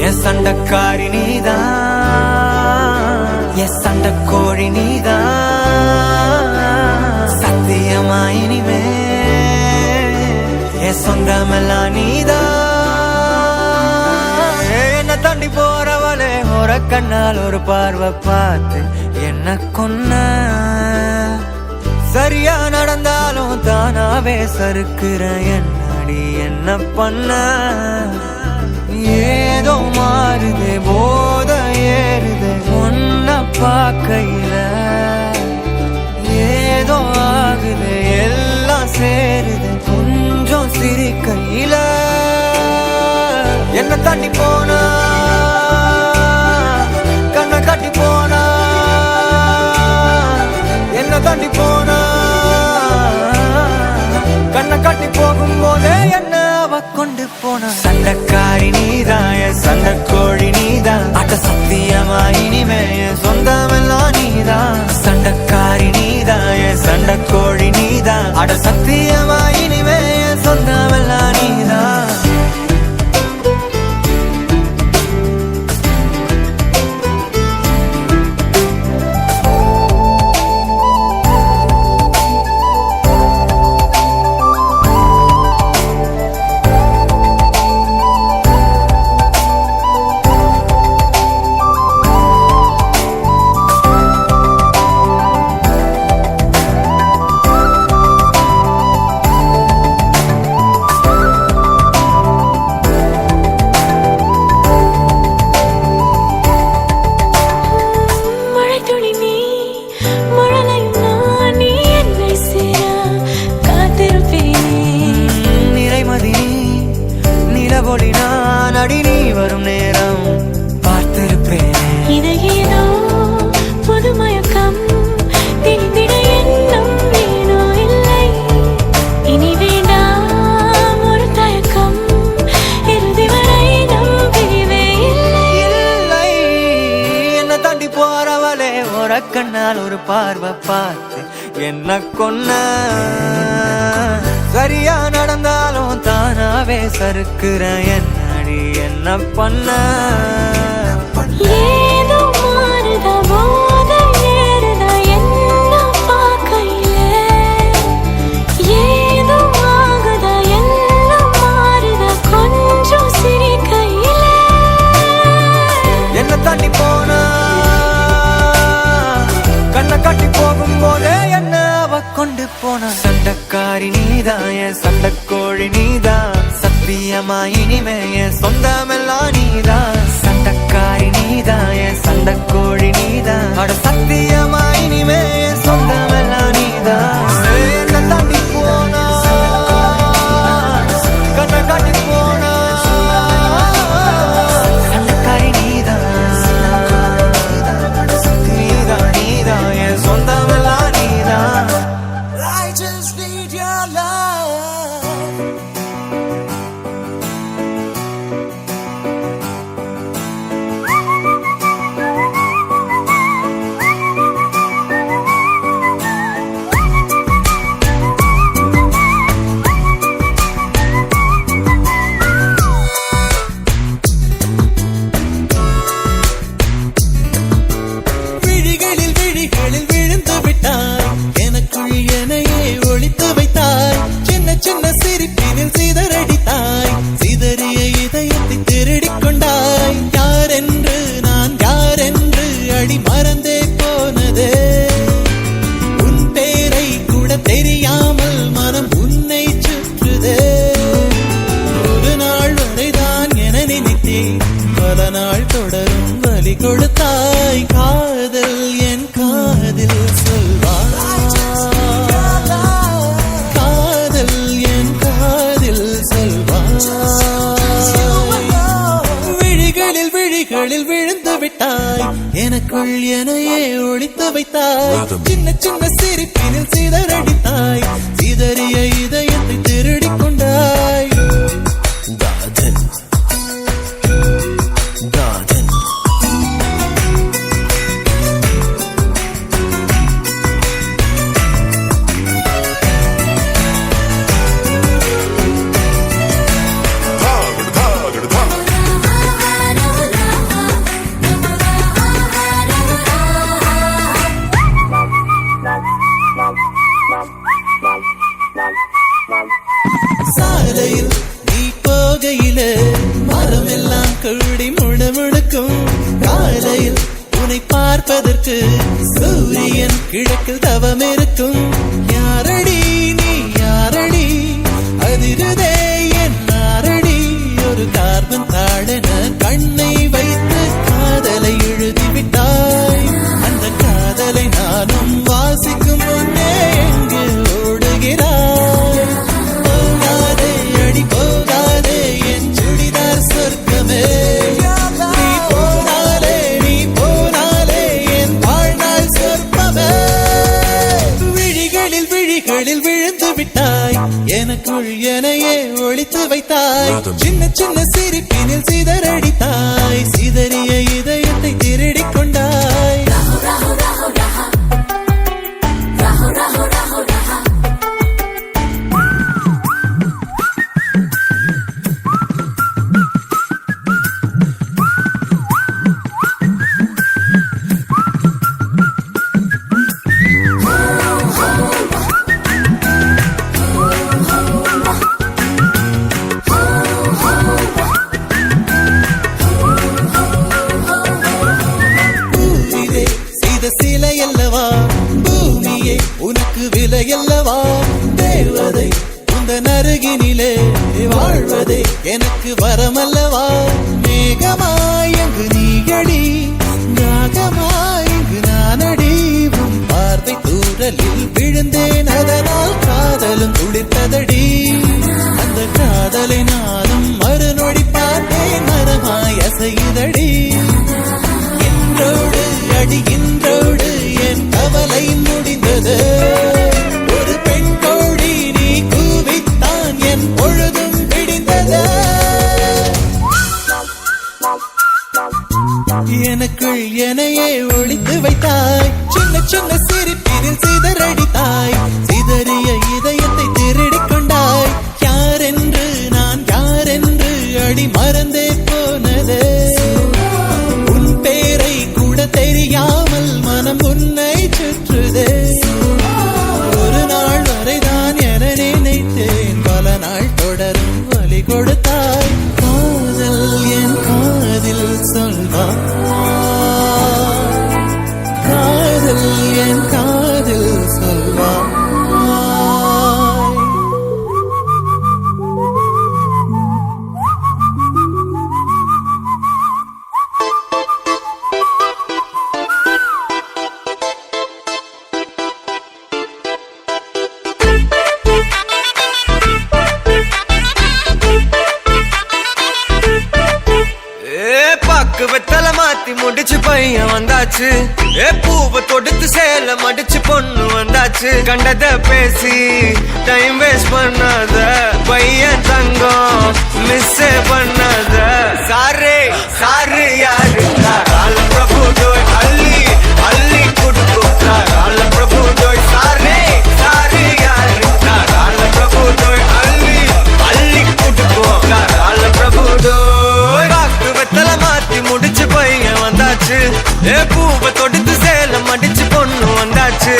என் சண்டக்காரி நீதான், என் சண்டக்கோழி நீதான். சத்தியமா இனிமே என் சொந்தமெல்லாம் நீதான். என்ன தாண்டி போறவளே ஒரு கண்ணால் ஒரு பார்வை பார்த்து என்ன கொன்ன. சரியா நடந்தாலும் தானாவே சறுக்குற என்னடி என்ன பண்ண. ஏதோ மாறுது போத ஏறுது ஒன்ன பார்க்கையில. ஏதோ ஆகுது எல்லாம் சேருது கொஞ்சம் சிரிக்கையில. என்ன தாண்டி போனா கண்ணை காட்டி போனா, என்ன தாண்டி போனா கண்ணை காட்டி போகும்போதே என்ன அவ கொண்டு போன. சண்டக்காரி நீதான், என் சண்டக்கோழி நீதான். அட சத்தியமா இனிமே என் சொந்தமெல்லாம் நீதான். சண்டக்காரி நீதான், என் சண்டக்கோழி நீதான். அட சத்தியமா இனிமே என் சொந்தமெல்லாம் நீதான். நான் அடி நீ வரும் நேரம் பார்த்திருப்பேன். இது ஏதோ புது மயக்கம், திணிந்திட எண்ணம் ஏனோ இல்லை. இனி வேண்டாம் ஒரு தயக்கம், இறுதி வரை நம் பிரிவே இல்லை. என்ன தாண்டி போறவளே ஒரு கண்ணால் ஒரு பார்வை பார்த்து என்ன கொன்ன. சரியா நடந்தாலும் தானாவே சறுக்குற என்னடி என்ன பண்ண. ஏதோ மாறுதா போத ஏறுதா என்ன பார்க்கையில. ஏதோ ஆகுதா எல்லாம் மாறுதா கொஞ்சம் சிரிக்கையில. என்ன தாண்டி போனா கண்ணை காட்டி போகும்போதே என்ன அவ கொண்டு போன. சண்டக்காரி நீதான், என் சண்டக்கோழி நீதான். சத்தியமா இனிமே என் சொந்தமெல்லாம் நீதான். சண்டக்காரி நீதான், என் சண்டக்கோழி நீதான். அட சத்தியமா இனிமே என் சொந்தமெல்லாம் நீதான். என்ன தாண்டி போனா கண்ணை காட்டி போனா சண்டக்காரி நீதான், நீதான் நீதான் என் சொந்தமெல்லாம் நீதான். I just need your love. விழிகளில் விழிகளில் விழுந்து விட்டாய், எனக்குள் எனையே ஒளித்து வைத்தாய். சின்ன சின்ன சிரிப்பினில் சிதறடித்தாய், சிதறிய இதயத்தை திருடிக் கொண்டாய். யாரென்று நான் யாரென்று அடி மறந்தே போனதே. உன் பேரை கூட தெரியாமல் மனம் உன்னை சுற்றுதே. ஒரு நாள் வரைதான் என நினைத்தேன், பல நாள் தொடரும் வலி கொடுத்தாய். காதல் என் காதில் சொல்வாய், காதல் என் காதில் சொல்வாய். விழிகளில் விழிகளில் விழுந்து விட்டாய், எனக்குள் எனையே ஒளித்து வைத்தாய். சின்ன சின்ன சிரிப்பினில் சிதறடித்தாய், சிதறிய இதயத்தை திருடிக் கொண்டாய். காதல் காதல் உன்னை பார்ப்பதற்கு சூரியன் கிழக்கில் தவம் இருக்கும். யாரடி நீ யாரடி அதிருதே என் நாரடி ஒரு கார்பன் தாழென கண்ணை வைத்து காதலை எழுதிவிட்டாய். அந்த காதலை நானும் வாசிக்கும் முன்னே எங்கு ஓடுகிறாய். போகாதே அடி போகாதே என் சுடிதார் சொர்க்கமே. நீ போனாலே என் வாழ்நாள் சொர்க்கமே. விழிகளில் விழிகளில் விழுந்து விட்டாய். எனக்குள் எனையே ஒளித்து வைத்தாய். சின்ன சின்ன சிரிப்பினில் சிதறடித்தாய். சிதறிய இதயத்தை திருடிக் கொண்டாய். சிலை அல்லவா பூமியே உனக்கு விலை அல்லவா. தேவதை உந்தன் அருகினிலே வாழ்வதே எனக்கு வரமல்லவா. மேகமாய் எங்கு நீயடி நாகமாய் இங்கு நானடி. உன் பார்வை தூரலில் விழுந்தேன் அதனால் காதலும் துடித்ததடி. அந்த காதலை நானும் மறுநொடி பார்த்தேன் மரமாய் அசையுதடி. இன்றோடு அடிகின்றோடு என் கவலை முடிந்தது. ஒரு பெண் கோழி நீ கூவித்தான் என் பொழுதும் விடிந்தது. எனக்குள் எனையே ஒளித்து வைத்தாய். சின்ன சின்ன சிரிப்பினில் சிதறடித்தாய். சிதறிய இதயத்தை திருடிக் கொண்டாய். யாரென்று நான் யாரென்று அடி மறந்தே போனது. உன் பேரை கூட தெரியாமல் மனம் உன்னை சுற்றுதே. ஒரு நாள் வரைதான் என நினைத்தேன். பல நாள் தொடரும் வலி கொடுத்தாய். காதல் என் காதில் சொல்வாய். காதல் என் காதில் சொல்வாய். வெத்தல மாத்தி முடிச்சு பையன் வந்தாச்சு. பூவை தொடுத்து சேல மடிச்சு பொண்ணு வந்தாச்சு. கண்டத பேசி டைம் வேஸ்ட் பண்ணாத பையன் தங்கம் மிஸ் பண்ணாத. சாரு சாரு யாரு கால பிரபு டோய் அள்ளி அள்ளி குடுக்கு கால பிரபு டோய். சாரு சாரு யாரு கால பிரபு டோய் அள்ளி அள்ளி குடுக்கு கால பிரபு டோய். வெத்தல மாத்தி முடிச்சு பையன் வந்தாச்சு. பூவை தொடுத்து சேலம் அடிச்சு பொண்ணு வந்தாச்சு.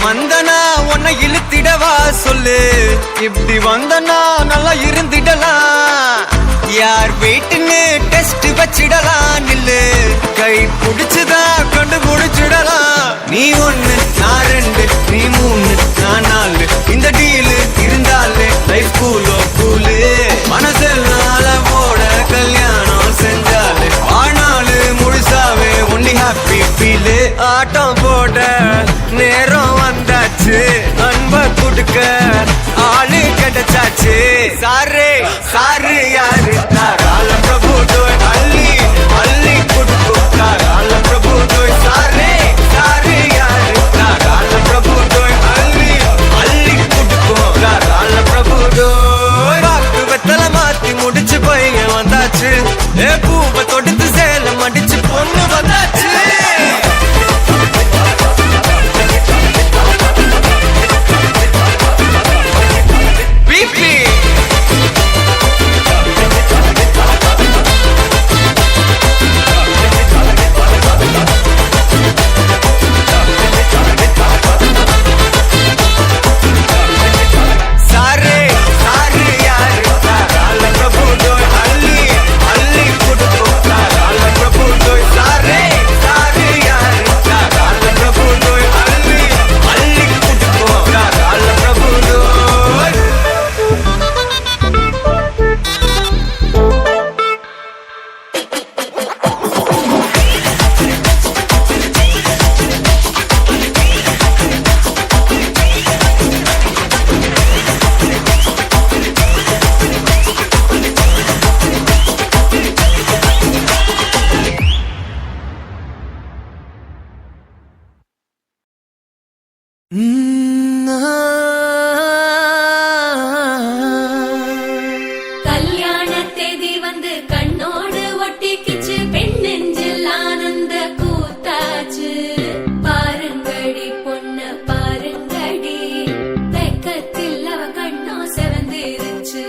மந்தனா உன்னை இழுத்திடவா சொல்லு. இப்படி வந்தனா நல்லா இருந்திடலாம். யார் வீட்டுன்னு டெஸ்ட் வச்சிடலாம். நில்லு கை புடிச்சுதா கண்டு முடிச்சிடலாம். நீ ஒண்ணு நான் ரெண்டு நீ மூணு நான் நாலு. இந்த டீலு இருந்தாலே லைஃப் கூலோ கூலு. மனசெல்லாம் போட கல்யாணம் செஞ்சாலே ஆனாலு முழுசாவே ஒன்லி ஹாப்பி ஃபீலு. ஆட்டம் போட நேரம் வந்தாச்சு. அன்ப குடுக்க ஆளு கிடைச்சாச்சு. சாரு சாரு யாரு கால பிரபு டோய் அள்ளி அள்ளி குடுக்கு கால பிரபு டோய். சாரு சாரு யாரு கால பிரபு டோய் அள்ளி அள்ளி குடுக்கு கால பிரபு டோய். வெத்தல மாத்தி முடிச்சு பையன் வந்தாச்சு. பூவை தொடுத்து சேலம் அடிச்சு பொண்ணு வந்தாச்சு. ஒட்டிக்கிச்சு பெண் நெஞ்சில் ஆனந்த கூத்தாச்சு பாருங்கடி பொண்ண பாருங்கடி வெக்கத்தில் அவ கண்ணோ செவந்திருச்சு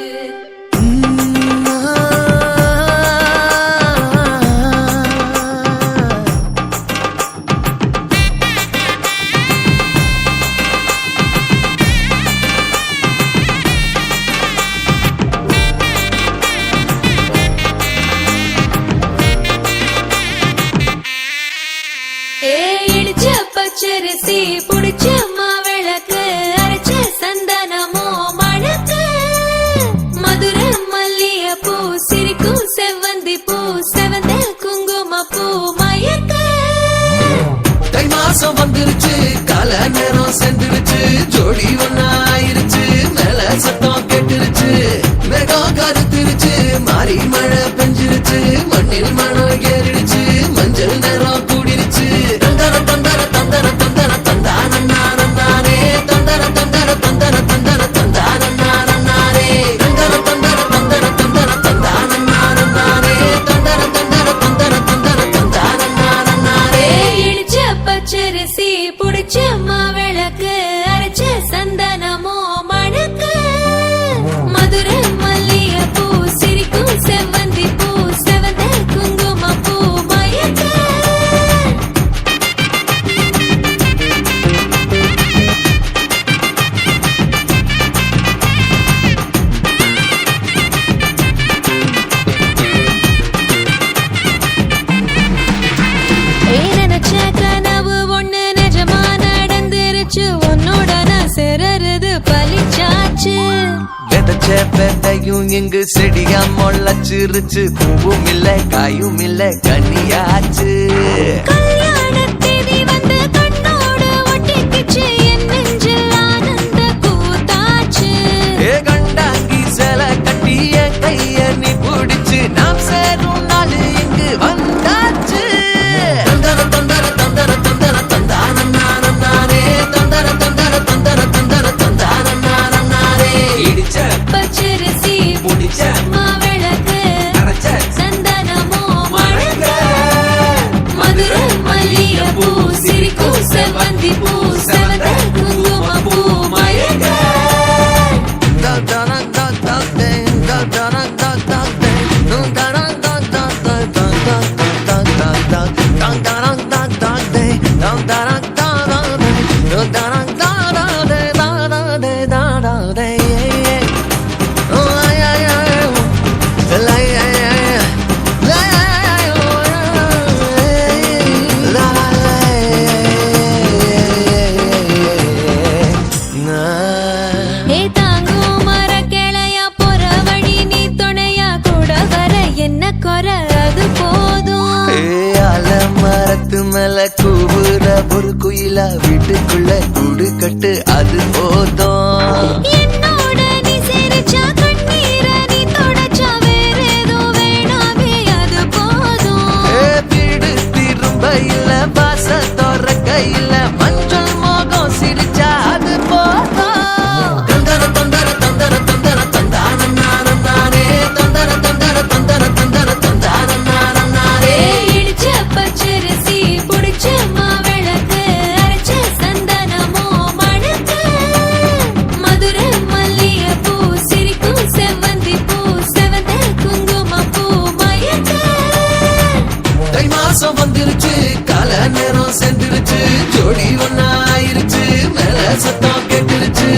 இடிச்ச பச்சரிசி புடிச்ச மாவிளக்கு அரைச்ச சந்தனமோ மணக்கு மதுரை மல்லிய பூ சிரிக்கும் செவ்வந்தி பூ செவந்த குங்கும பூ மயக்க தை மாசம் வந்துருச்சு கால நேரம் சென்றுருச்சு ஜோடி ஒன்னாயிருச்சு மேல சத்தம் கேட்டுருச்சு மேகம் கருத்துருச்சு மாறி மழை பெஞ்சிருச்சு மண்ணில் மணம் ஏறிடுச்சு மஞ்சள் நேரம் கூடிருச்சு தந்தர தந்தர தந்தர தந்தர தந்தானே தந்தர தந்தர தந்தர தந்தர தந்தானே தந்தர தந்தர தந்தர தந்தர தந்தானே தந்தர தந்தர தந்தர தந்தர தந்தானே இடிச்ச பச்சரிசி புடிச்ச மாவிளக்கு அரைச்ச சந்தனமோ மணக்கு மதுரை மல்லிய பூ சிரிக்கும் செவ்வந்தி பூ செவந்த குங்கும பூ மயக்க நினைச்ச கனவு ஒண்ணு நிஜமா நடந்துருச்சு உன்னோட நான் சிறருது பலிச்சாச்சு விதைச்ச விதையும் இங்கு செடியா முளைச்சிருச்சு பூவும் இல்ல காயும் இல்ல கனியாச்சு கல்யாண தேதி வந்து கண்ணோடு ஒட்டிக்கிச்சு என் நெஞ்சில் ஆனந்த கூத்தாச்சு ஏ கண்டாங்கி சில கட்டிய கைய நீ பிடிச்சு நாம் சேரும் நாள் இங்கு வந்தாச்சு தந்தர தந்தர தந்தர தந்தர தந்தானே தந்தர தந்தர தந்தர தந்தர தந்தானே இடிச்ச பச்சரிசி புடிச்ச மாவிளக்கு அரைச்ச சந்தனமோ மணக்க மதுரை மல்லிய பூ சிரிக்கும் செவ்வந்தி பூ செவந்த குங்கும பூ மயக்க ஏ தாங்கும் மர கிளையா போற வழி நீ துணையா கூட வர என்ன குறை அது போதும் மரத்து மேல கூவுற ஒரு குயிலா வீட்டுக்குள்ள கூடு கட்டு அது போதும் என்னோட நீ சிரிச்சா கண்ணீர நீ தொடச்சா வேற ஏதோ வேணாமே அது போதும் வீடு திரும்ப இல்ல பாச தோற கையில மஞ்சள் மோகம் சிரிச்சா அது போதும் தந்தர தந்தர தந்தர தந்தர தந்தானே தந்தர தந்தர தந்தர தந்தர தந்தானே இடிச்ச பச்சரிசி புடிச்ச மாவிளக்கு அரைச்ச சந்தனமோ மணக்க மதுரை மல்லிய பூ சிரிக்கும் செவ்வந்தி பூ செவந்த குங்கும பூ மயக்க தை மாசம் வந்துருச்சு கால நேரம் சென்றுருச்சு ஜோடி ஒன்னாயிருச்சு மேல சத்தம் கேட்டுருச்சு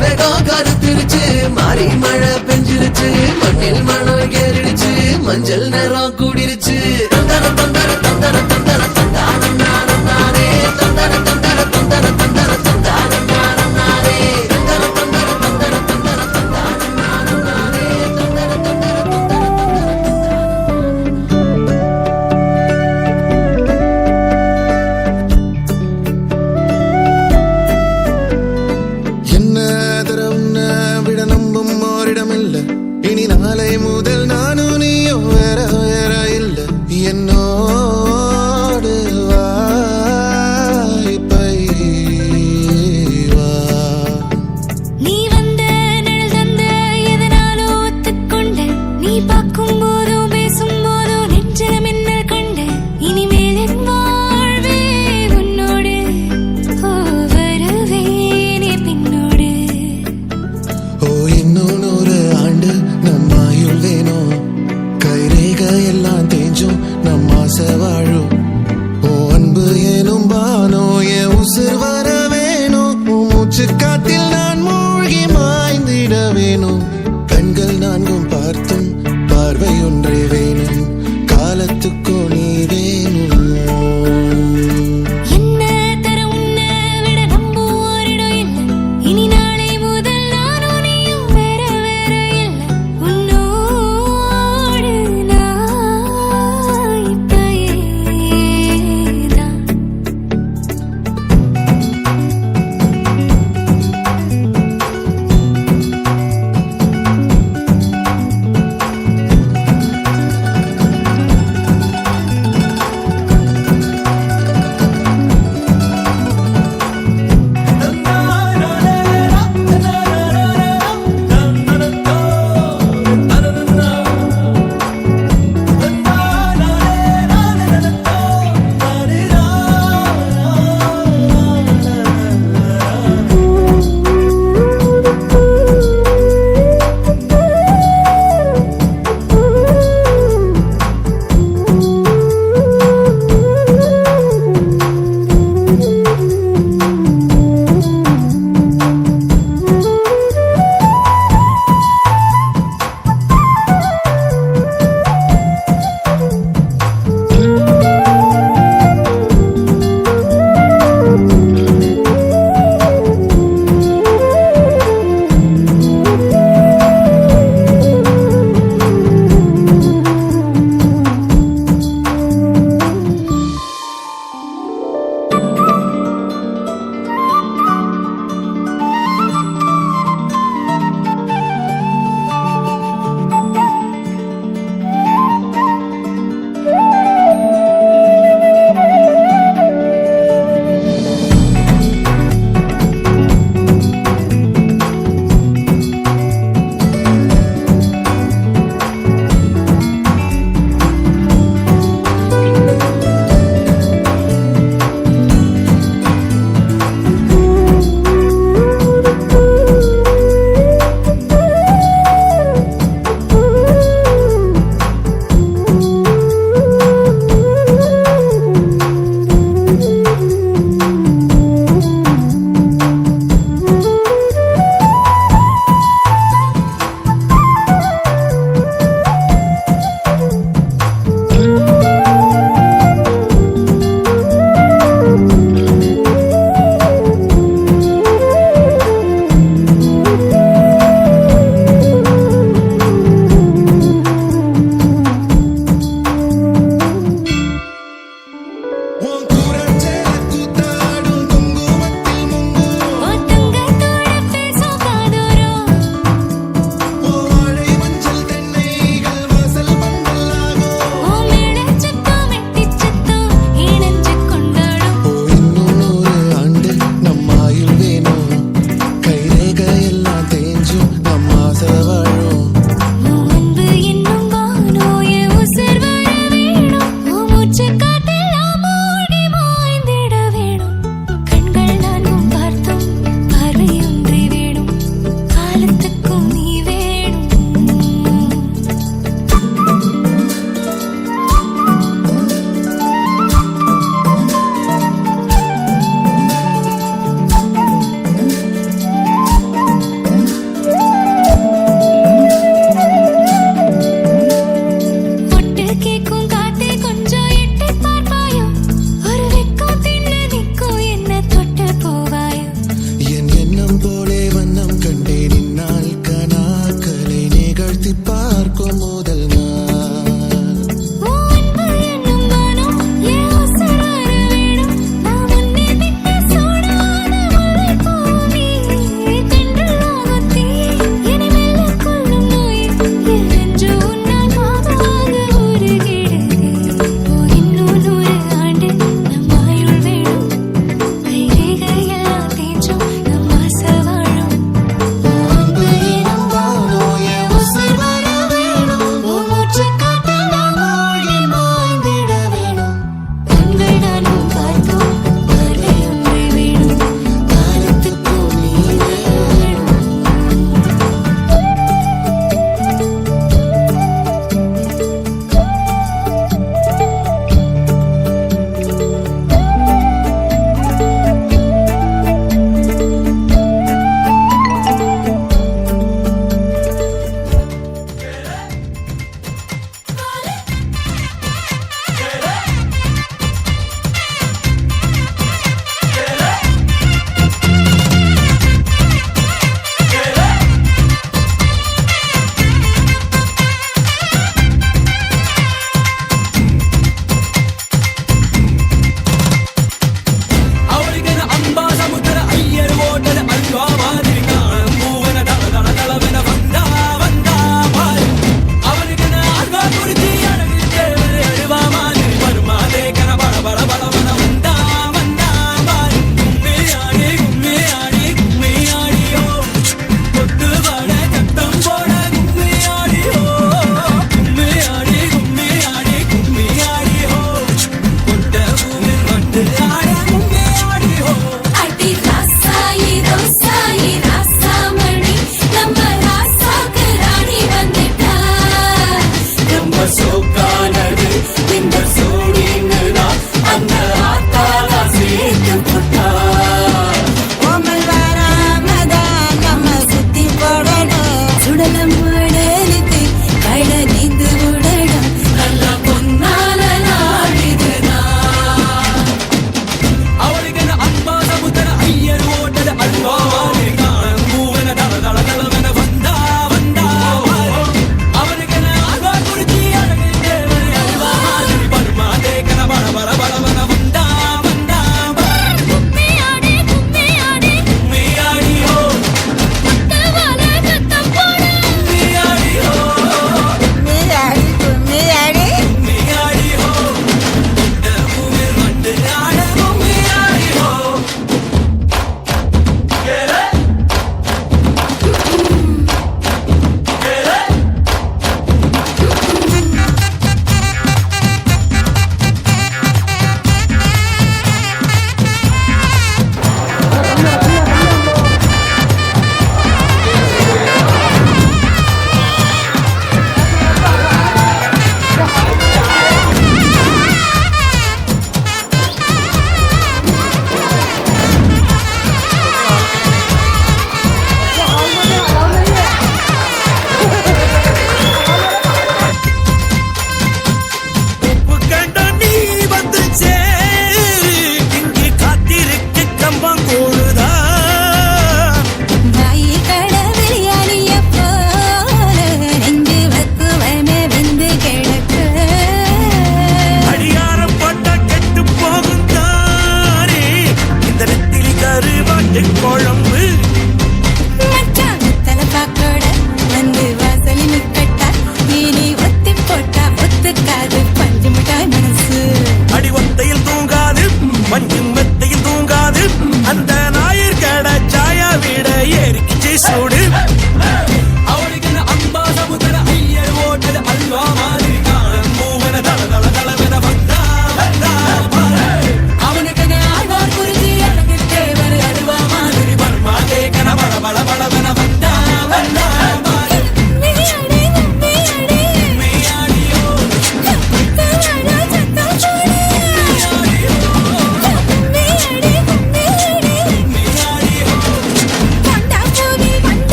மேகம் கருத்துருச்சு மாறி மழை பெஞ்சிருச்சு மண்ணில் மணம் ஏறிடுச்சு மஞ்சள் நேரம் கூடிருச்சு தந்தர தந்தர தந்தர தந்தர தந்தானே தந்தர தந்தர தந்தர தந்தர தந்தானே தந்தர தந்தர தந்தர தந்தர தந்தானே தந்தர தந்தர என்ன தரம் விட நம்பும் ஓரிடமில்ல இனி நாளை முதல் நானும் நீயோ வேற வேற இல்ல என்னோ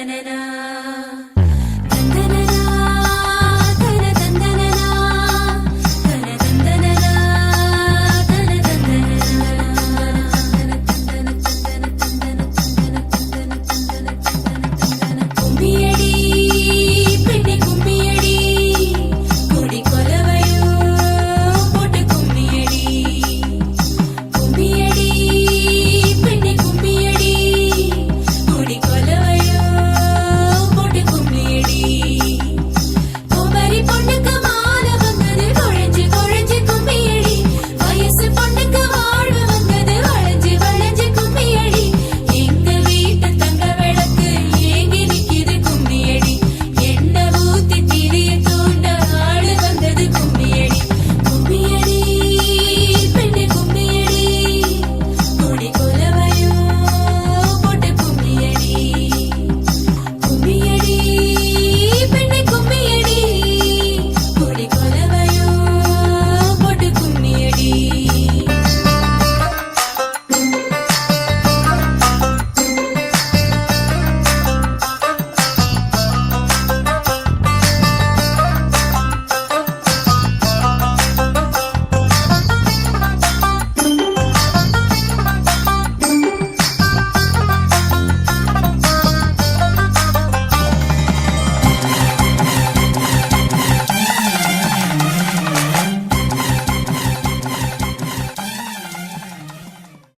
na na